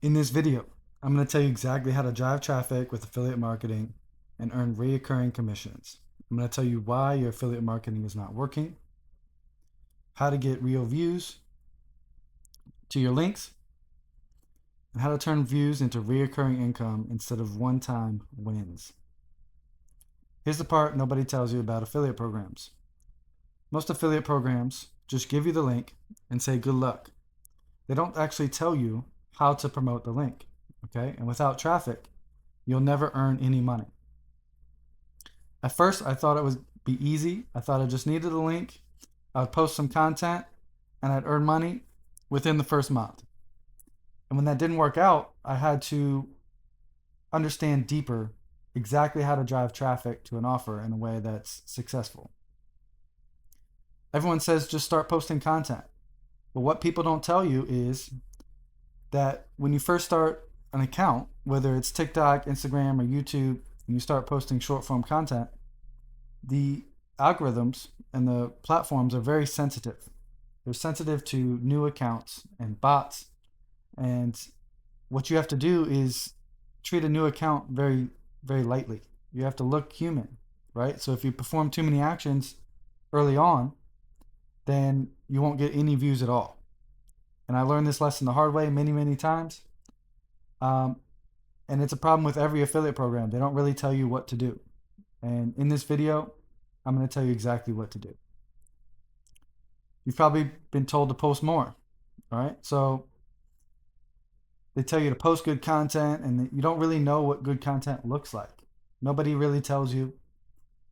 In this video, I'm going to tell you exactly how to drive traffic with affiliate marketing and earn recurring commissions. I'm going to tell you why your affiliate marketing is not working, how to get real views to your links, and how to turn views into recurring income instead of one-time wins. Here's the part nobody tells you about affiliate programs. Most affiliate programs just give you the link and say good luck. They don't actually tell you how to promote the link, okay? And without traffic, you'll never earn any money. At first, I thought it would be easy. I thought I just needed a link. I would post some content and I'd earn money within the first month. And when that didn't work out, I had to understand deeper exactly how to drive traffic to an offer in a way that's successful. Everyone says just start posting content. But what people don't tell you is that when you first start an account, whether it's TikTok, Instagram, or YouTube, and you start posting short form content, the algorithms and the platforms are very sensitive. They're sensitive to new accounts and bots. And what you have to do is treat a new account very, very lightly. You have to look human, right? So if you perform too many actions early on, then you won't get any views at all. And I learned this lesson the hard way many, many times. And it's a problem with every affiliate program. They don't really tell you what to do. And in this video, I'm going to tell you exactly what to do. You've probably been told to post more, all right? So they tell you to post good content, and you don't really know what good content looks like. Nobody really tells you.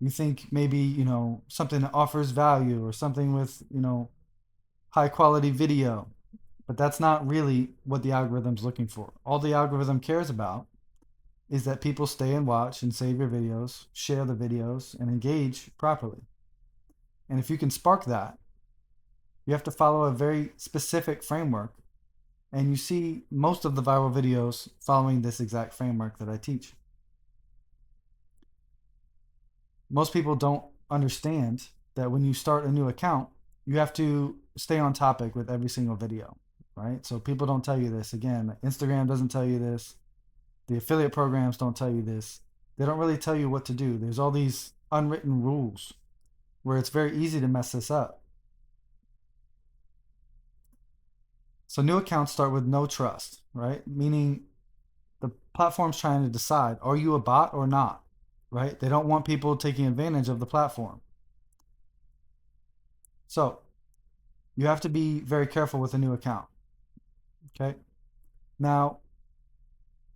You think maybe, something that offers value or something with, high quality video, but that's not really what the algorithm's looking for. All the algorithm cares about is that people stay and watch and save your videos, share the videos, and engage properly. And if you can spark that, you have to follow a very specific framework. And you see most of the viral videos following this exact framework that I teach. Most people don't understand that when you start a new account, you have to stay on topic with every single video, right? So people don't tell you this. Again, Instagram doesn't tell you this. The affiliate programs don't tell you this. They don't really tell you what to do. There's all these unwritten rules where it's very easy to mess this up. So new accounts start with no trust, right? Meaning the platform's trying to decide, are you a bot or not, right? They don't want people taking advantage of the platform. So you have to be very careful with a new account, okay? Now,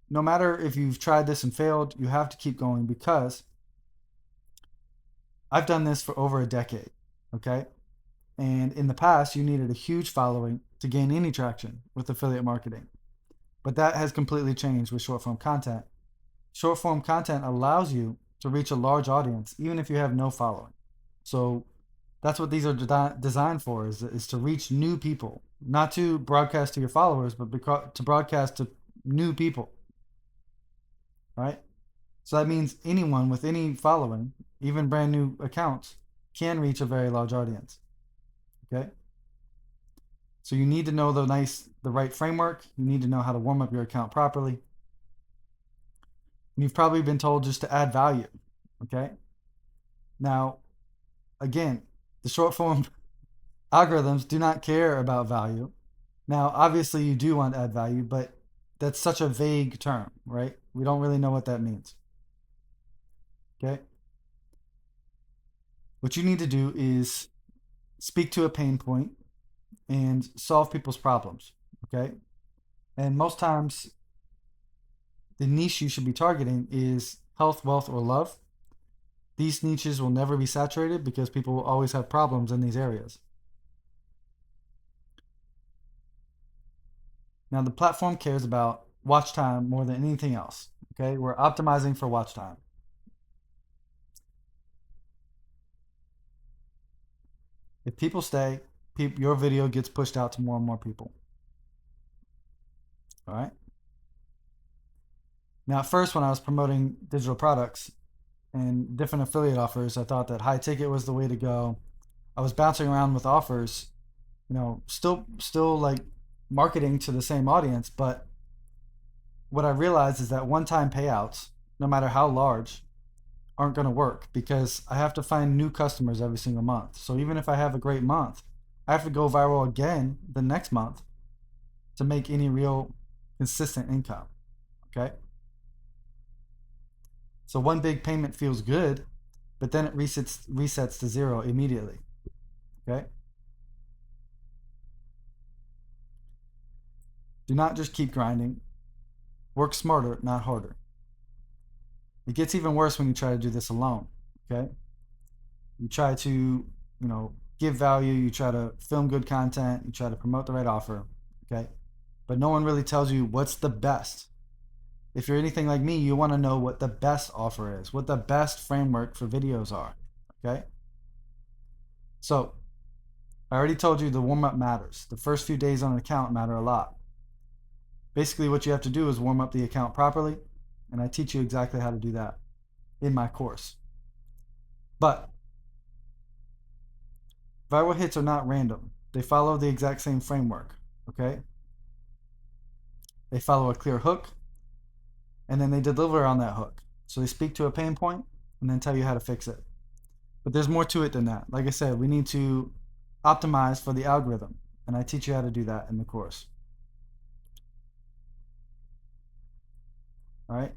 no matter if you've tried this and failed, you have to keep going because I've done this for over a decade, okay? And in the past, you needed a huge following to gain any traction with affiliate marketing. But that has completely changed with short form content. Short form content allows you to reach a large audience, even if you have no following. So that's what these are designed for, is to reach new people, not to broadcast to your followers, but to broadcast to new people, right? So that means anyone with any following, even brand new accounts, can reach a very large audience, okay? So you need to know the right framework. You need to know how to warm up your account properly. And you've probably been told just to add value, okay? Now, again, the short form algorithms do not care about value. Now, obviously you do want to add value, but that's such a vague term, right? We don't really know what that means, okay? What you need to do is speak to a pain point and solve people's problems, okay? And most times, the niche you should be targeting is health, wealth, or love. These niches will never be saturated because people will always have problems in these areas. Now, the platform cares about watch time more than anything else, okay? We're optimizing for watch time. If people stay, your video gets pushed out to more and more people. All right. Now, at first, when I was promoting digital products and different affiliate offers, I thought that high ticket was the way to go. I was bouncing around with offers, still like marketing to the same audience, but what I realized is that one-time payouts, no matter how large, aren't going to work because I have to find new customers every single month. So even if I have a great month, I have to go viral again the next month to make any real consistent income. Okay. So one big payment feels good, but then it resets to zero immediately. Okay. Do not just keep grinding. Work smarter, not harder. It gets even worse when you try to do this alone. Okay. You try to, give value. You try to film good content. You try to promote the right offer. Okay. But no one really tells you what's the best. If you're anything like me, you want to know what the best offer is, what the best framework for videos are. Okay. So I already told you the warm up matters. The first few days on an account matter a lot. Basically, what you have to do is warm up the account properly, and I teach you exactly how to do that in my course. But viral hits are not random. They follow the exact same framework. Okay. They follow a clear hook, and then they deliver on that hook. So they speak to a pain point and then tell you how to fix it. But there's more to it than that. Like I said, we need to optimize for the algorithm, and I teach you how to do that in the course. All right.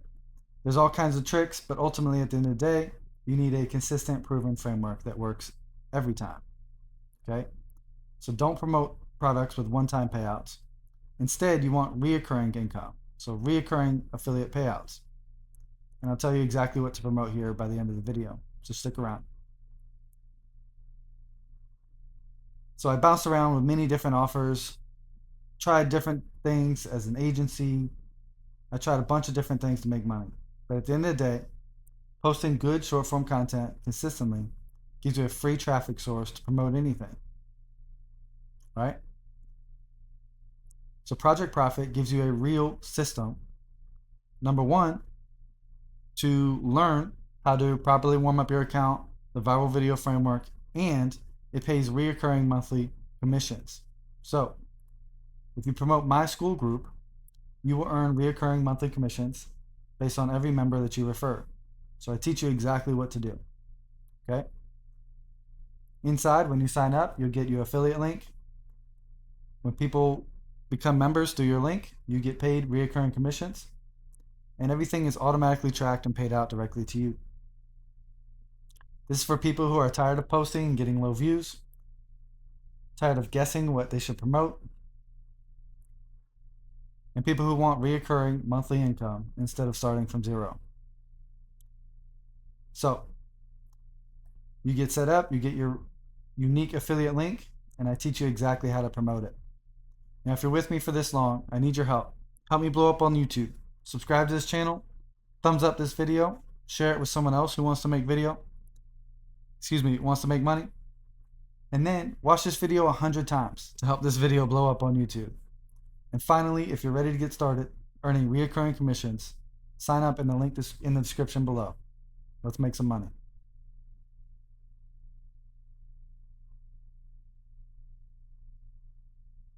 There's all kinds of tricks, but ultimately at the end of the day, you need a consistent, proven framework that works every time. Okay. So don't promote products with one-time payouts. Instead, you want reoccurring income. So reoccurring affiliate payouts. And I'll tell you exactly what to promote here by the end of the video. So stick around. So I bounced around with many different offers, tried different things as an agency. I tried a bunch of different things to make money. But at the end of the day, posting good short form content consistently gives you a free traffic source to promote anything. Right? So Project Profit gives you a real system. Number one, to learn how to properly warm up your account, the viral video framework, and it pays reoccurring monthly commissions. So if you promote my school group, you will earn reoccurring monthly commissions based on every member that you refer. So I teach you exactly what to do. Okay. Inside, when you sign up, you'll get your affiliate link. When people become members through your link, you get paid reoccurring commissions, and everything is automatically tracked and paid out directly to you. This is for people who are tired of posting and getting low views, tired of guessing what they should promote, and people who want reoccurring monthly income instead of starting from zero. So you get set up, you get your unique affiliate link, and I teach you exactly how to promote it. Now, if you're with me for this long, I need your help. Help me blow up on YouTube. Subscribe to this channel, thumbs up this video, share it with someone else who wants to make wants to make money. And then watch this video 100 times to help this video blow up on YouTube. And finally, if you're ready to get started earning reoccurring commissions, sign up in the link in the description below. Let's make some money.